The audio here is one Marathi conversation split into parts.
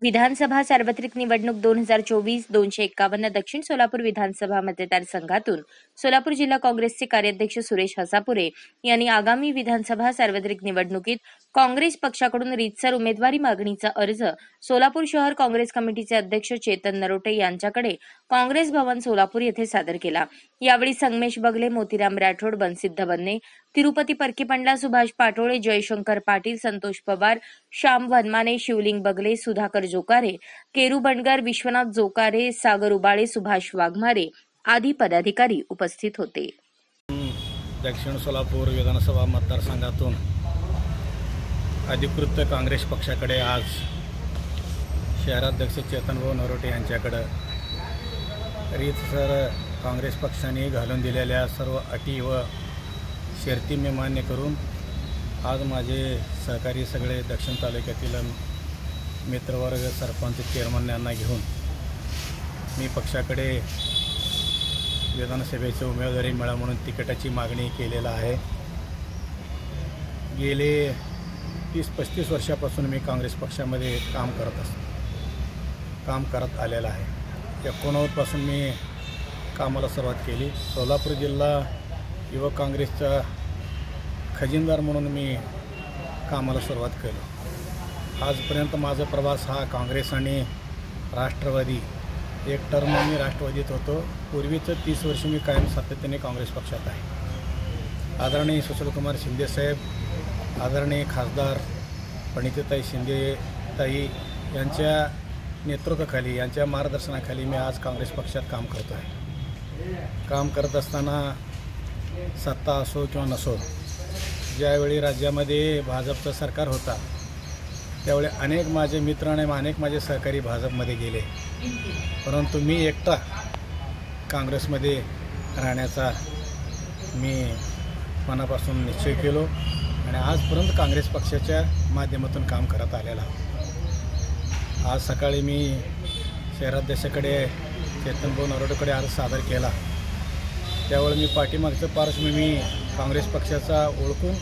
विधानसभा सार्वत्रिक निवडणूक 2024 251 दक्षिण सोलापूर विधानसभा मतदारसंघातून सोलापूर जिल्हा काँग्रेसचे कार्याध्यक्ष सुरेश हसापुरे यांनी आगामी विधानसभा सार्वत्रिक निवडणुकीत काँग्रेस पक्षाकडून रीतसर उमेदवारी मागणीचा अर्ज सोलापूर शहर काँग्रेस कमिटीचे अध्यक्ष चेतन नरोटे यांच्याकडे काँग्रेस भवन सोलापूर येथे सादर केला। यावेळी संगमेश बगले, मोतीराम राठोड, बनसिद्ध बन्ने, तिरुपती परकीपंडला, सुभाष पाटोळे, जयशंकर पाटील, संतोष पवार, श्याम वनमाने, शिवलिंग बगले, सुधाकर जोकारे, केरू बंडगर, विश्वनाथ जोकारे, सागर उबाळे, सुभाष वाघमारे आदी पदाधिकारी उपस्थित होते। दक्षिण सोलापूर विधानसभा मतदारसंघातून अधिकृत काँग्रेस पक्षाकडे आज शहराध्यक्ष चेतनभाऊ नरोटे यांच्याकडे रीतसर काँग्रेस पक्षाने घालून दिलेल्या सर्व अटी व शर्ती मी मान्य करून आज माझे सहकारी सगळे दक्षिण तालुक्यातील मित्रवर्ग, सरपंच, चेअरमन यांना घेऊन मी पक्षाकडे विधानसभेची उमेदवारी मिळा म्हणून तिकिटाची मागणी केलेला आहे। गेले 30-35 वर्षापासून मी काँग्रेस पक्षामध्ये काम करत आलेला आहे। 1989 पासून मी कामाला सुरुवात केली। सोलापूर जिल्हा युवक काँग्रेसचा खजिनदार म्हणून मी कामाला सुरुवात केली। आजपर्यंत माझा प्रवास हा काँग्रेस आणि राष्ट्रवादी, एक टर्म मी राष्ट्रवादीत होतो। पूर्वीचं 30 वर्ष मी कायम सातत्याने काँग्रेस पक्षात आहे। आदरणीय सुशीलकुमार शिंदे साहेब, आदरणीय खासदार प्रणितीताई शिंदे ताई यांच्या नेतृत्वाखाली, यांच्या मार्गदर्शनाखाली मी आज काँग्रेस पक्षात काम करतो आहे। काम करत असताना सत्ता असो किंवा नसो, ज्यावेळी राज्यामध्ये भाजपचं सरकार होता त्यावेळी अनेक माझे मित्र आणि अनेक माझे सहकारी भाजपमध्ये गेले, परंतु मी एकटा काँग्रेसमध्ये राहण्याचा मी मनापासून निश्चय केलो आणि आजपर्यंत काँग्रेस पक्षाच्या माध्यमातून काम करत आलेला। आज सकाळी मी शहराध्यक्षाकडे चेतनभाऊ नरोटेकडे अर्ज सादर केला, त्यावेळी मी पाठीमागचं पार्श्वभूमी मी काँग्रेस पक्षाचा ओळखून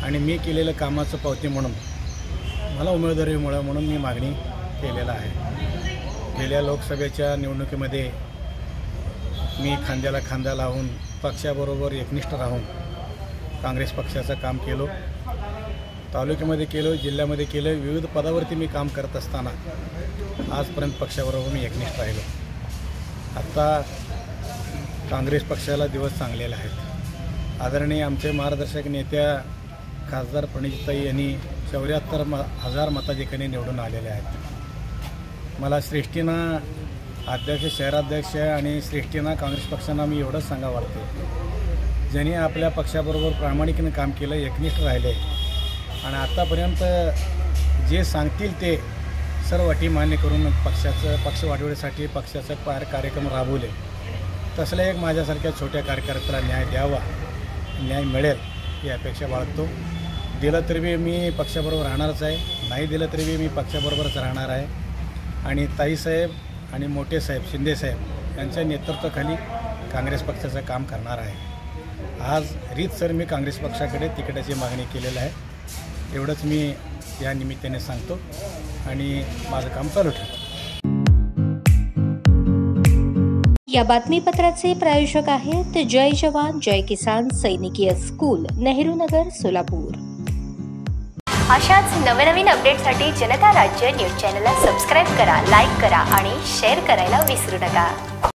आणि मी केलेलं कामाचं पावती म्हणून मला उमेदवारी मिळावी म्हणून मी मागणी केलेला आहे। गेल्या लोकसभेच्या निवडणुकीमध्ये मी खांद्याला खांदा लावून पक्षाबरोबर एकनिष्ठ राहून काँग्रेस पक्षाचं काम केलो, तालुक्यामध्ये केलो, जिल्ह्यामध्ये केलं, विविध पदावरती मी काम करत असताना आजपर्यंत पक्षाबरोबर मी एकनिष्ठ राहिलो। आत्ता काँग्रेस पक्षाला दिवस चांगलेले आहेत। आदरणीय आमचे मार्गदर्शक नेत्या खासदार प्रणितीताई यांनी 74,000 मताधिक्याने निवडून आलेले आहेत। मला श्रेष्ठीनं अध्यक्ष, शहराध्यक्ष आणि श्रेष्ठीनं काँग्रेस पक्षांना मी एवढंच सांगा वाटते, ज्यांनी आपल्या पक्षाबरोबर प्रामाणिकपणे काम केलं, एकनिष्ठ राहिले आणि आत्तापर्यंत जे सांगतील ते सर्व अटी मान्य करून पक्ष वाढवण्यासाठी पक्षाचं कार्यक्रम राबवले, तसल्या एक माझ्यासारख्या छोट्या कार्यकर्त्याला न्याय द्यावा, न्याय मिळेल ही अपेक्षा बाळगतो। दिलं तरी बी मी पक्षाबरोबर राहणारच आहे, नाही दिलं तरी बी मी पक्षाबरोबरच राहणार आहे आणि ताईसाहेब आणि मोठे साहेब शिंदेसाहेब यांच्या नेतृत्वाखाली काँग्रेस पक्षाचं काम करणार आहे। आज रीतसर मी काँग्रेस पक्षाकडे तिकिटाची मागणी केलेली आहे, एवढंच मी या निमित्ताने सांगतो आणि माझं काम चालू ठेवतो। या बातमीपत्राचे प्रायोजक आहेत जय जवान जय किसान सैनिकीय स्कूल, नेहरू नगर, सोलापूर। अशाच नवनवीन अपडेटसाठी जनता राज्य न्यूज चॅनलला सबस्क्राईब करा, लाईक करा आणि शेअर करायला विसरू नका।